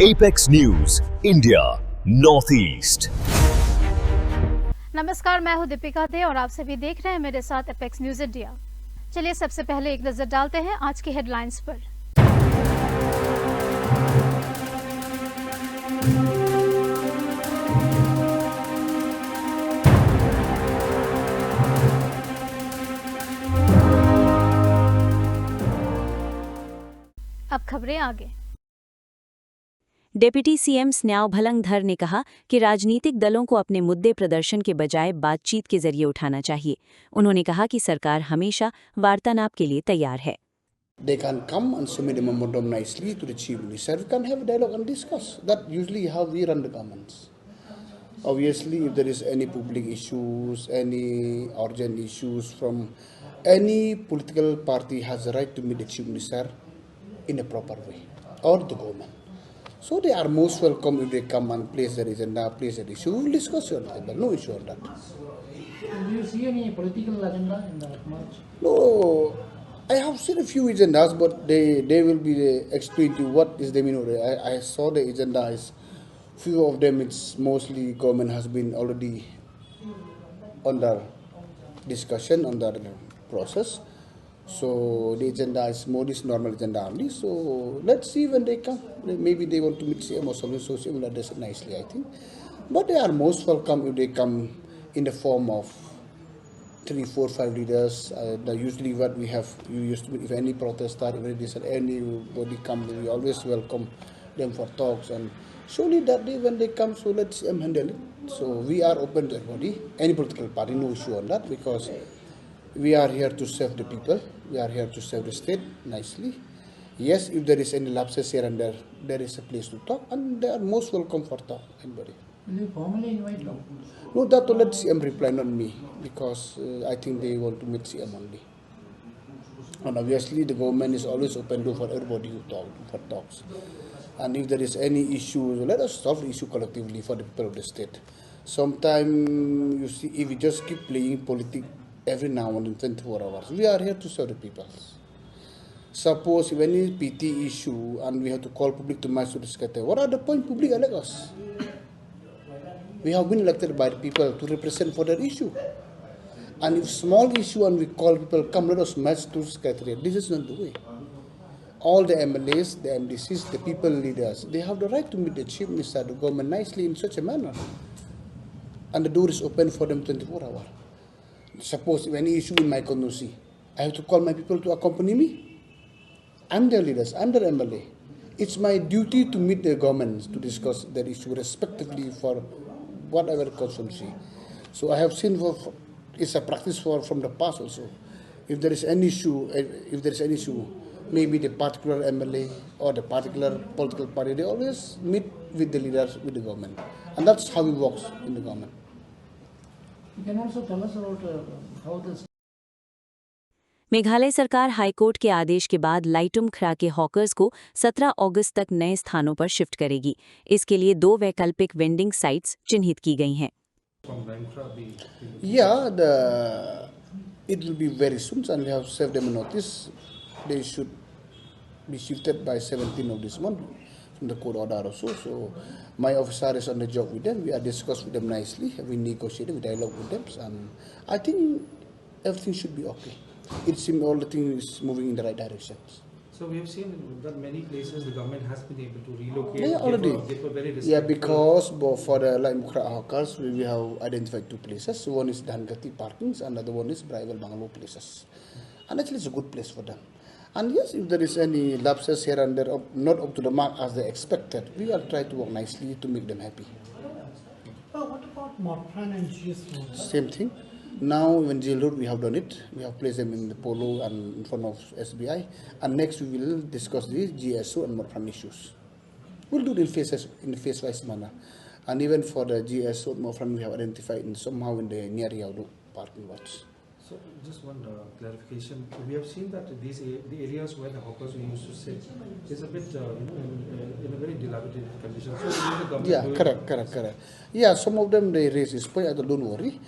Apex News, India, Northeast. नमस्कार, मैं हूं दीपिका दे और आप सभी देख रहे हैं मेरे साथ एपेक्स न्यूज इंडिया। चलिए सबसे पहले एक नजर डालते हैं आज की हेडलाइंस पर। अब खबरें आगे। डिप्टी सीएम स्न्याव भलंगधर ने कहा कि राजनीतिक दलों को अपने मुद्दे प्रदर्शन के बजाय बातचीत के जरिए उठाना चाहिए। उन्होंने कहा कि सरकार हमेशा वार्तालाप के लिए तैयार है। They can come and submit the memorandum nicely to the chief minister. We can have a dialogue and discuss. That's usually how we run the governments. Obviously, if there is any public issues, any urgent issues from any political party has the right to meet the chief minister in a proper way, or the government. So they are most welcome if they come and place their agenda, place their issue. We will discuss on that. No issue on that. Do you see any political agenda in that march? No, I have seen a few agendas, but they will be explained to what is the meaning. I saw the agenda is few of them. It's mostly government has been already under discussion under the process. So the agenda is more this normal agenda only. So let's see when they come. Maybe they want to meet CM or something. So CM will address it nicely, I think. But they are most welcome if they come in the form of 3, 4, 5 leaders. Usually what we have, you used to, if any protester, if anybody come, we always welcome them for talks. And surely that day when they come, so let's handle it. So we are open to everybody, any political party, no issue on that, because we are here to serve the people. We are here to serve the state nicely. Yes, if there is any lapses here and there is a place to talk, and they are most welcome for talk, anybody. Will you formally invite them? No, that will let CM reply, not me, because I think they want to meet CM only. And obviously, the government is always open door for everybody who talks. And if there is any issue, let us solve the issue collectively for the people of the state. Sometimes, you see, if we just keep playing politics every now and then 24 hours, we are here to serve the people. Suppose if any PT issue and we have to call public to match to discuss, what are the point public elect us? We have been elected by the people to represent for that issue. And if small issue and we call people, come let us match to secretariat. This is not the way. All the MLAs, the MDCs, the people leaders, they have the right to meet the chief minister, the government nicely in such a manner. And the door is open for them 24 hours. Suppose if any issue in my constituency, I have to call my people to accompany me. I'm their leaders, I'm their MLA. It's my duty to meet the governments to discuss that issue respectively for whatever constituency. So I have seen it's a practice from the past also. If there is an issue, maybe the particular MLA or the particular political party, they always meet with the leaders, with the government. And that's how it works in the government. You can also tell us about how this. Meghalaya सरकार high court के आदेश के बाद लाइटुम खरा के hawkers को 17 अगस्त तक नए स्थानों पर शिफ्ट करेगी। इसके लिए 2 वैकल्पिक वेंडिंग साइट्स चिन्हित की गई हैं। Yeah, it will be very soon, and we have served them a notice. They should be shifted by 17th of this month from the court order also. So my officer is on the job with them. We are discussed with them nicely. We negotiated, we dialogue with them, and I think everything should be okay. It seems all the things is moving in the right direction. So we have seen that many places the government has been able to relocate. Yeah, already. They were very Yeah, because for the Lai Mukra hawkers, we have identified 2 places. One is Dhangati Parkings, and another one is Brival Bangalow places. And actually, it's a good place for them. And yes, if there is any lapses here and there, not up to the mark as they expected, we will try to work nicely to make them happy. What about Morphan and GS Road? Same thing. Now, in Jail Road, we have done it. We have placed them in the Polo and in front of SBI. And next, we will discuss the GSO and Morphan issues. We'll do it in the phase-wise manner. And even for the GSO and Morphan, we have identified somehow in the near Yaudu parking lots. So just one clarification. We have seen that the areas where the hawkers we used to sit is a bit in a very dilapidated condition. So will the government correct. Yeah, some of them they raise this point. Don't worry.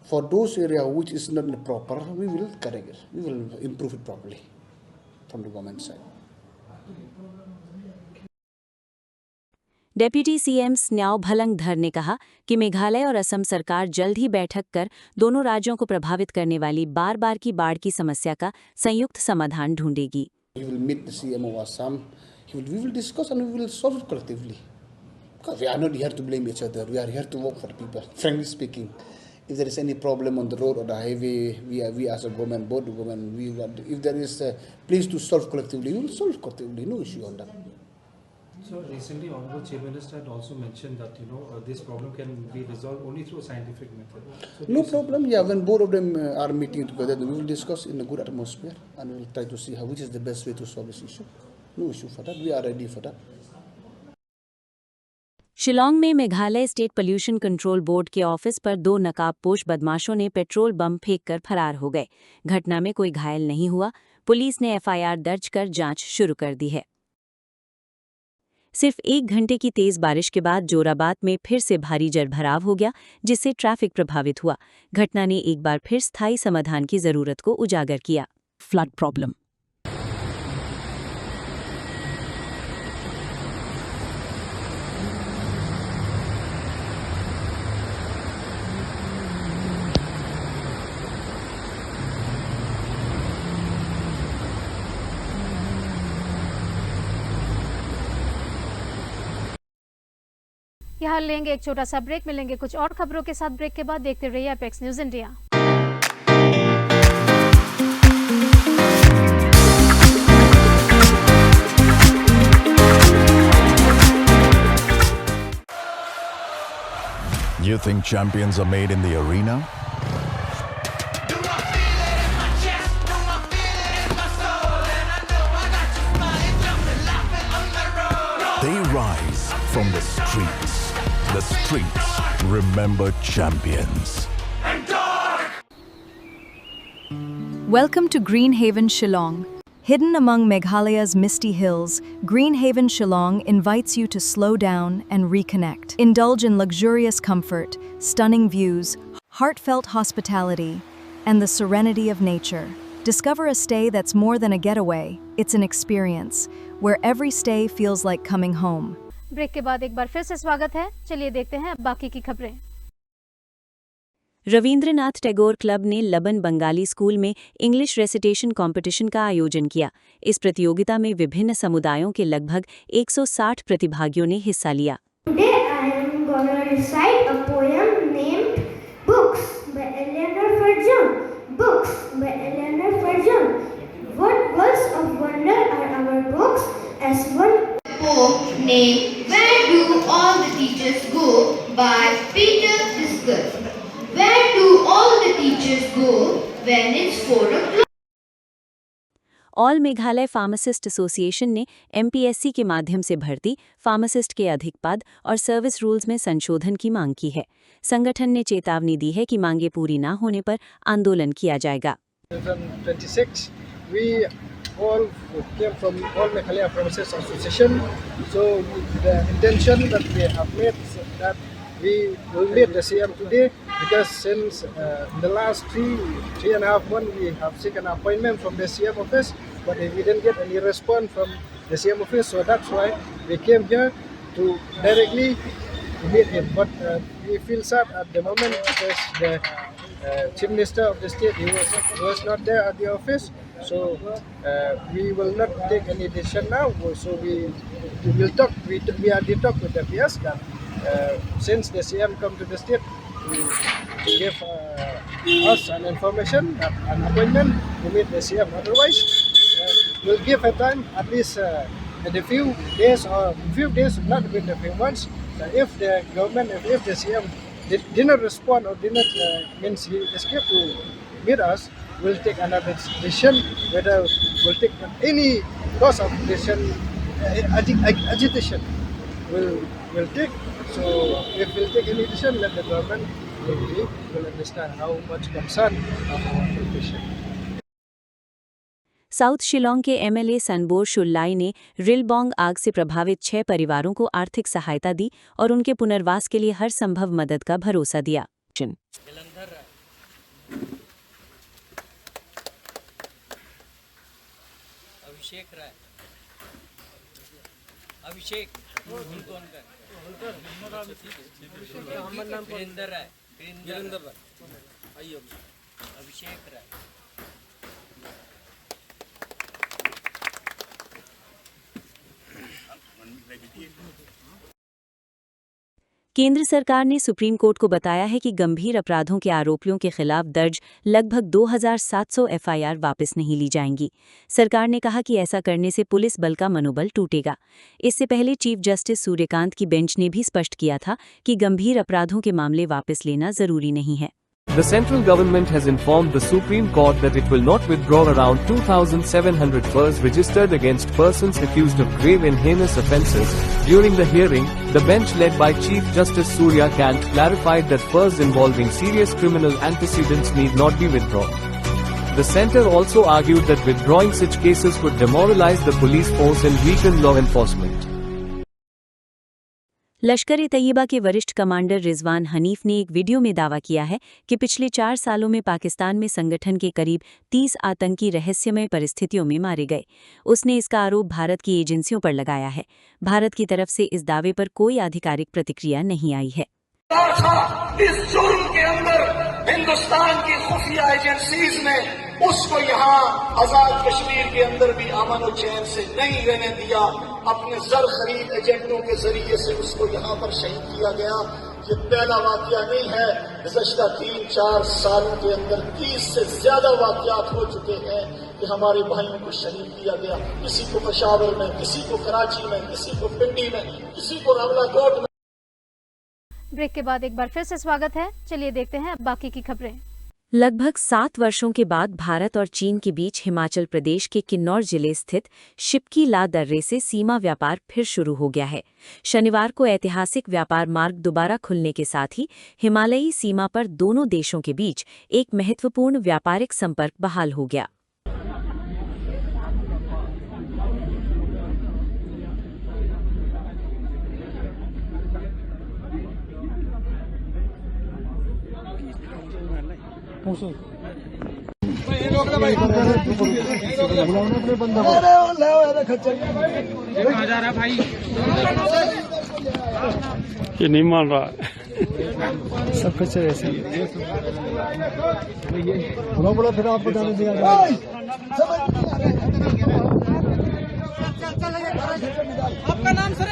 For those areas which is not proper, we will correct it. We will improve it properly from the government side. Deputy CM Sniawbhalang Dhar ने कहा कि मेघालय और असम सरकार जल्द ही बैठक कर दोनों राज्यों को प्रभावित करने वाली बार-बार की बाढ़ की समस्या का संयुक्त समाधान ढूंढेगी। He will meet the CM of Assam. We will discuss and we will solve it collectively. Because we are not here to blame each other. We are here to work for the people. Frankly speaking, if there is any problem on the road or the highway, we as a government, both the government, if there is a place to solve collectively, we will solve collectively. No issue on that. So recently, Honorable Chief Minister had also mentioned that this problem can be resolved only through a scientific method. So No problem. Yeah, when both of them are meeting together, we will discuss in a good atmosphere and we will try to see which is the best way to solve this issue. No issue for that. We are ready for that. Shillong में Meghalaya state pollution control board के office पर 2 नकाबपोश बदमाशों ने petrol bomb फेंककर फरार हो गए। घटना में कोई घायल नहीं हुआ। पुलिस ने एफआईआर दर्ज कर जांच शुरू कर दी है। सिर्फ 1 घंटे की तेज बारिश के बाद जोराबाद में फिर से भारी जलभराव हो गया, जिससे ट्रैफिक प्रभावित हुआ। घटना ने एक बार फिर स्थायी समाधान की जरूरत को उजागर किया। Flood problem. यहाँ लेंगे एक छोटा सा ब्रेक, मिलेंगे कुछ और खबरों के साथ। ब्रेक के बाद देखते रहिए apex news India. You think champions are made in the arena? They rise from the streets. The streets remember champions. Welcome to Greenhaven, Shillong. Hidden among Meghalaya's misty hills, Greenhaven, Shillong invites you to slow down and reconnect. Indulge in luxurious comfort, stunning views, heartfelt hospitality, and the serenity of nature. Discover a stay that's more than a getaway. It's an experience, where every stay feels like coming home. Break के बाद एक बार फिर से स्वागत है। चलिए देखते हैं बाकी की खबरें। रविंद्रनाथ टैगोर क्लब ने लबन बंगाली स्कूल में इंग्लिश रेसिटेशन कंपटीशन का आयोजन किया। इस प्रतियोगिता में विभिन्न समुदायों के लगभग 160 प्रतिभागियों ने हिस्सा लिया। Today I am gonna recite a poem named Books by Eleanor Farjeon. Books by Eleanor Farjeon. What words of wonder are our books? As one poem named Where Do All the Teachers Go by Peter Discus. Where do all the teachers go when it's 4 o'clock? All Meghalaya pharmacist association ने MPSC के माध्यम से भर्ती pharmacist के अधिक पद और service rules में संशोधन की मांग की है। संगठन ने चेतावनी दी है कि मांगे पूरी न होने पर आंदोलन किया जाएगा। 2026, we all came from All Meghalaya Pharmacists Association. So the intention that we have made is that we will meet the CM today, because since the last three and a half months we have taken an appointment from the CM office, but we didn't get any response from the CM office. So that's why we came here to directly meet him. But we feel sad at the moment because the Chief Minister of the state he was not there at the office. So we will not take any decision now. So we will talk. We are to talk with the PS that since the CM come to the state, he gave us an information, an appointment to meet the CM. Otherwise, we'll give a time at least in a few days or few days, not within a few months. If the government, if the CM did not respond or did not means he escaped to meet us, we'll take another decision whether we'll take any course of decision, agitation will take. So if we'll take any decision, let the government will understand how much concern of our profession. South Shillong के MLA सनबोर शुल्लाई ने रिलबोंग आग से प्रभावित 6 परिवारों को आर्थिक सहायता दी और उनके पुनर्वास के लिए हर संभव मदद का भरोसा दिया। अभिषेक केंद्र सरकार ने सुप्रीम कोर्ट को बताया है कि गंभीर अपराधों के आरोपियों के खिलाफ दर्ज लगभग 2700 एफआईआर वापस नहीं ली जाएंगी। सरकार ने कहा कि ऐसा करने से पुलिस बल का मनोबल टूटेगा। इससे पहले चीफ जस्टिस सूर्यकांत की बेंच ने भी स्पष्ट किया था कि गंभीर अपराधों के मामले वापस लेना जरूरी नहीं है। The central government has informed the Supreme Court that it will not withdraw around 2,700 FIRs registered against persons accused of grave and heinous offences. During the hearing, the bench led by Chief Justice Surya Kant clarified that FIRs involving serious criminal antecedents need not be withdrawn. The centre also argued that withdrawing such cases could demoralize the police force and weaken law enforcement. Lashkar-e-Taiba के वरिष्ठ commander Rizwan Hanif ने एक video में दावा किया है कि पिछले 4 सालों में पाकिस्तान में संगठन के करीब 30 आतंकी रहस्यमय परिस्थितियों में मारे गए। उसने इसका आरोप भारत की एजेंसियों पर लगाया है। भारत की तरफ से इस दावे पर कोई आधिकारिक प्रतिक्रिया नहीं आई है। इस जुर्म के अंदर हिंदुस्तान की खुफिया एजेंसीज ने उसको यहाँ आजाद कश्मीर के अंदर भी अमन और चैन से नहीं रहने दिया। अपने जर खरीद एजेंटों के जरिए से उसको यहाँ पर शहीद किया गया। ये पहला वाकया नहीं है। गुज़श्ता 3-4 सालों के अंदर 30 से ज्यादा वाकयात हो चुके हैं कि हमारे भाइयों को शहीद किया गया। किसी को पेशावर में, किसी को कराची में, किसी को पिंडी में, किसी को रावलाकोट में। ब्रेक के बाद एक बार फिर से स्वागत है। चलिए देखते हैं अब बाकी की खबरें। लगभग 7 वर्षों के बाद भारत और चीन के बीच हिमाचल प्रदेश के किन्नौर जिले स्थित शिपकी ला दर्रे से सीमा व्यापार फिर शुरू हो गया है। शनिवार को ऐतिहासिक व्यापार मार्ग दोबारा खुलने के साथ ही हिमालयी सीमा पर दोनों देशों के बीच एक महत्वपूर्ण व्यापारिक संपर्क बहाल हो गया। ये नहीं मान रहा सब कुछ ऐसे ही बोला फिर आपको जाने दिया आपका नाम सर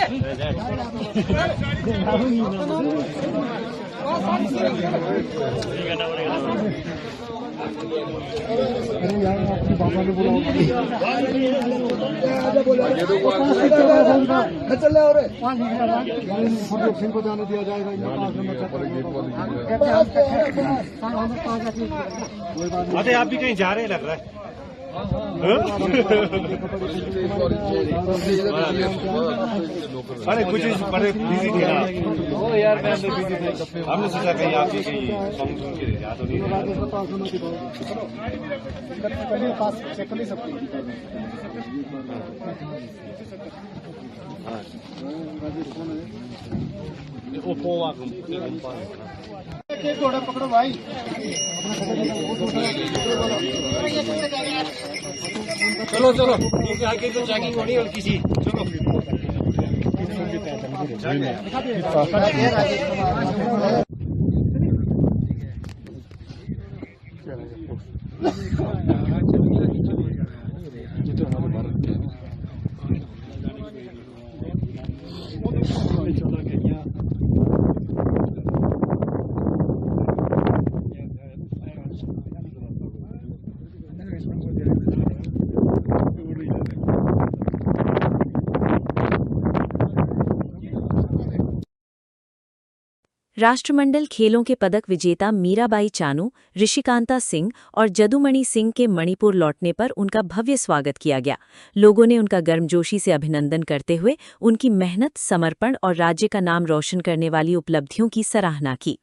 बाबा ने बोला को जाने दिया जाएगा। अरे आप भी कहीं जा रहे लग रहा है। अरे कुछ बड़े बिजी थे ना। ओ यार मैं तो बिजी थे। हमने सोचा कहीं आप भी कहीं सॉन्ग सुन के या तो नहीं पास चेक कर नहीं सकते। थोड़ा पकड़ो भाई। चलो चलो आगे तो चेकिंग होनी और किसी चलो राष्ट्रमंडल खेलों के पदक विजेता मीराबाई चानू, ऋषिकांता सिंह और जदुमणि सिंह के मणिपुर लौटने पर उनका भव्य स्वागत किया गया। लोगों ने उनका गर्मजोशी से अभिनंदन करते हुए उनकी मेहनत, समर्पण और राज्य का नाम रोशन करने वाली उपलब्धियों की सराहना की।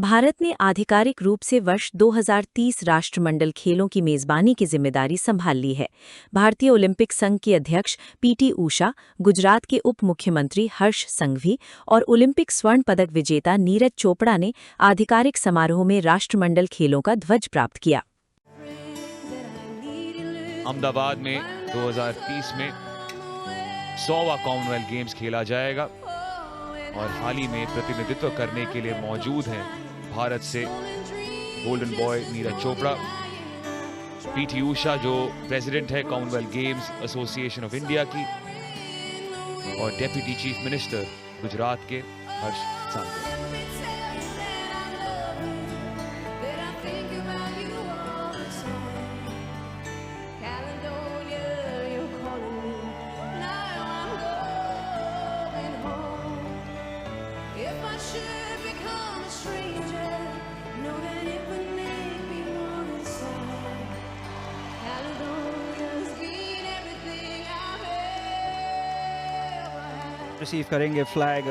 भारत ने आधिकारिक रूप से वर्ष 2030 राष्ट्रमंडल खेलों की मेजबानी की जिम्मेदारी संभाल ली है। भारतीय ओलंपिक संघ की अध्यक्ष पीटी ऊषा, गुजरात के उप मुख्यमंत्री हर्ष संघवी और ओलंपिक स्वर्ण पदक विजेता नीरज चोपड़ा ने आधिकारिक समारोह में राष्ट्रमंडल खेलों का ध्वज प्राप्त किया। अहमदाबाद में 2030 में 100वां कॉमनवेल्थ गेम्स खेला जाएगा और हाल ही में प्रतिनिधित्व करने के लिए मौजूद हैं भारत से golden boy Neeraj Chopra, PT Usha जो प्रेसिडेंट है Commonwealth games association of India की, और डेप्यूटी चीफ मिनिस्टर गुजरात के हर्ष संघवी। रिसीव करेंगे फ्लैग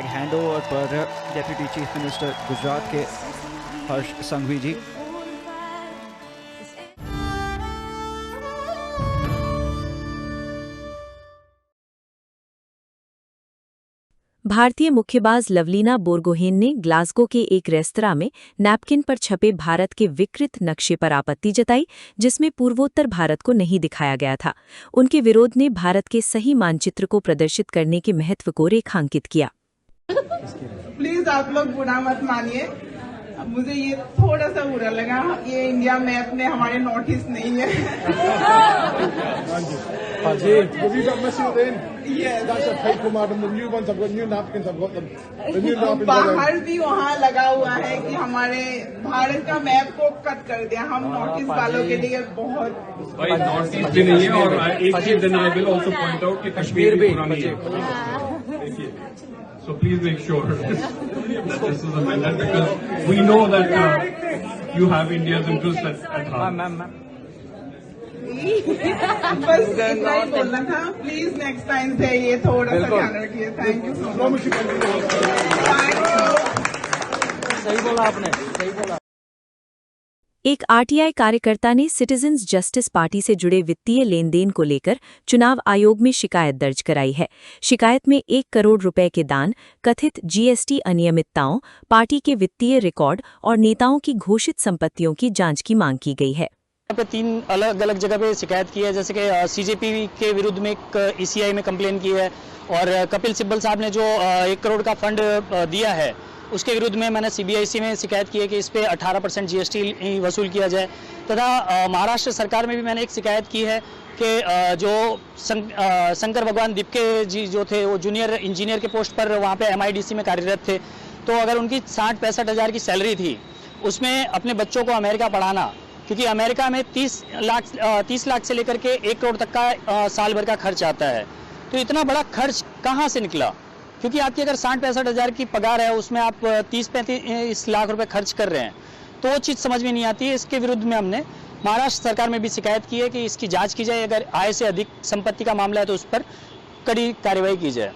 हैंड ओवर पर डेप्यूटी चीफ मिनिस्टर गुजरात के हर्ष संघवी जी। भारतीय मुक्केबाज लवलीना बोरगोहेन ने ग्लासगो के एक रेस्तरां में नैपकिन पर छपे भारत के विकृत नक्शे पर आपत्ति जताई, जिसमें पूर्वोत्तर भारत को नहीं दिखाया गया था। उनके विरोध ने भारत के सही मानचित्र को प्रदर्शित करने के महत्व को रेखांकित किया। प्लीज आप लोग बुरा मत मानिए, मुझे ये थोड़ा सा बुरा लगा। ये इंडिया मैप में हमारे नॉर्थ ईस्ट नहीं है। बाहर भी वहाँ लगा हुआ है कि हमारे भारत का मैप को कट कर दिया। हम नॉर्थ ईस्ट वालों के लिए बहुत नॉर्थ ईस्ट भी नहीं है। और एक चीज then I will also point out कि कश्मीर भी पुरानी है। So please make sure that this is amended because we know that you have India's interest at heart. बस इतना ही बोलना था। प्लीज नेक्स्ट टाइम से ये थोड़ा सा ध्यान रखिए। Thank you so much. सही बोला आपने, सही बोला। एक आरटीआई कार्यकर्ता ने सिटीजन्स जस्टिस पार्टी से जुड़े वित्तीय लेनदेन को लेकर चुनाव आयोग में शिकायत दर्ज कराई है। शिकायत में 1 करोड़ रुपए के दान, कथित जीएसटी अनियमितताओं, पार्टी के वित्तीय रिकॉर्ड और नेताओं की घोषित संपत्तियों की जांच की मांग की गई है। यहाँ पे 3 अलग अलग जगह पे शिकायत की है, जैसे कि सीजेपी के विरुद्ध में एक ईसीआई में कंप्लेन की है, और कपिल सिब्बल साहब ने जो 1 करोड़ का फंड दिया है उसके विरुद्ध में मैंने सीबीआईसी में शिकायत की है कि इस पे 18% जीएसटी वसूल किया जाए। तथा महाराष्ट्र सरकार में भी मैंने एक शिकायत की है कि जो शंकर भगवान दिपके जी जो थे वो जूनियर इंजीनियर के पोस्ट पर वहाँ पे एमआईडीसी में कार्यरत थे, तो अगर उनकी 60-65 हज़ार की सैलरी थी, उसमें अपने बच्चों को अमेरिका पढ़ाना, क्योंकि अमेरिका में 30 लाख से लेकर के 1 करोड़ तक का साल भर का खर्च आता है, तो इतना बड़ा खर्च कहाँ से निकला? क्योंकि आपकी अगर 60-65 हज़ार की पगार है, उसमें आप 30-35 लाख रुपए खर्च कर रहे हैं, तो वो चीज़ समझ में नहीं आती है। इसके विरुद्ध में हमने महाराष्ट्र सरकार में भी शिकायत की है कि इसकी जांच की जाए, अगर आय से अधिक संपत्ति का मामला है तो उस पर कड़ी कार्रवाई की जाए।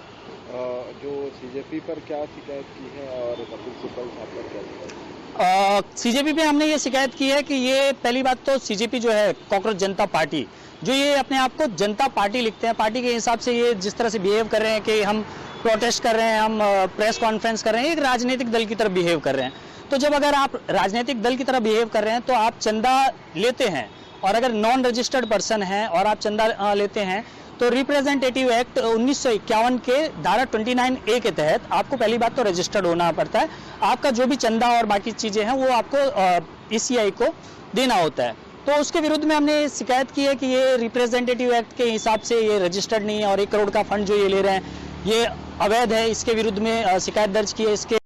जो सीजेपी पर क्या शिकायत की है और कपिल सिब्बल साहब पर क्या शिकायत? सीजेपी पे हमने ये शिकायत की है कि ये पहली बात तो सीजेपी जो है कॉकरोच जनता पार्टी, जो ये अपने आप को जनता पार्टी लिखते हैं, पार्टी के हिसाब से ये जिस तरह से बिहेव कर रहे हैं कि हम प्रोटेस्ट कर रहे हैं, हम प्रेस कॉन्फ्रेंस कर रहे हैं, एक राजनीतिक दल की तरह बिहेव कर रहे हैं। तो जब अगर आप राजनीतिक दल की तरह बिहेव कर रहे हैं तो आप चंदा लेते हैं, और अगर नॉन रजिस्टर्ड पर्सन हैं और आप चंदा लेते हैं तो रिप्रेजेंटेटिव एक्ट 1951 के धारा 29A के तहत आपको पहली बात तो रजिस्टर्ड होना पड़ता है। आपका जो भी चंदा और बाकी चीज़ें हैं वो आपको ईसीआई को देना होता है। तो उसके विरुद्ध में हमने शिकायत की है कि ये रिप्रेजेंटेटिव एक्ट के हिसाब से ये रजिस्टर्ड नहीं है, और 1 करोड़ का फंड जो ये ले रहे हैं ये अवैध है। इसके विरुद्ध में शिकायत दर्ज की है। इसके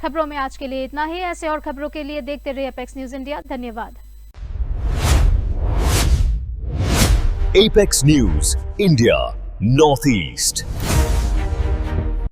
खबरों में आज के लिए इतना ही। ऐसे और खबरों के लिए देखते रहिए एपेक्स न्यूज इंडिया। धन्यवाद। Apex News India Northeast।